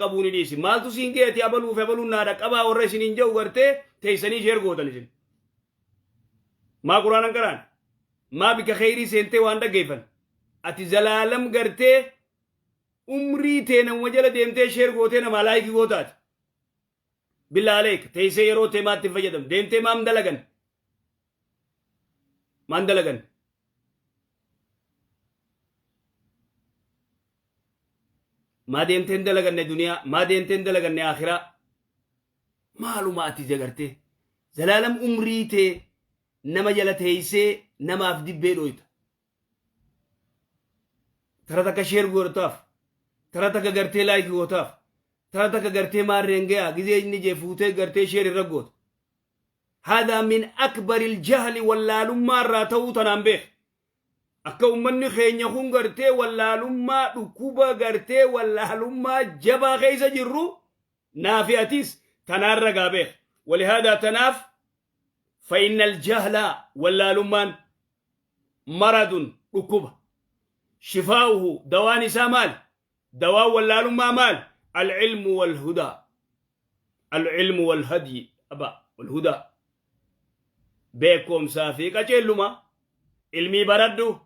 qaqqabuuni dhiisi maaltu siin geeti abaluuf abaluun naa dhaqqabaa warra isiniin jedhu gartee teessanii sheer gootan isin maa quraanan qaraan maa bika kheyrii seentee waan dhaggeeffan ati zalaalam gartee umrii tee nama jala deemtee sheer gootee namaa laayikii gootaati billaa aleek teessee yeroo tee maatti hin fayyadam deemtee maan dalagan ما ديمتين دلغن دنيا ما ديمتين دلغن آخرة معلومات جگرته زلالم عمريته نما جلته نما افدي بيرويت ترى تك شير غورتاف ترى تك غرتي لايك غوتاف ترى تك غرتي مار رنگيا گزي نيجي فوته غرتي شير رغوت هذا من اكبر الجهل واللالم راتو تنامبه akka ummanni keenya kun gartee wallaalummaa dhukkuba gartee wallaalummaa jabaa keessa jirru naafi'atis tanaarra gaabeef ولهذا تناف فإن الجهل واللالمان مرض ركوبة شفاؤه دوان سامال دواء واللالما مال العلم والهدى العلم والهدي أبا والهدى بيكم سافيك أجلما علمي بردو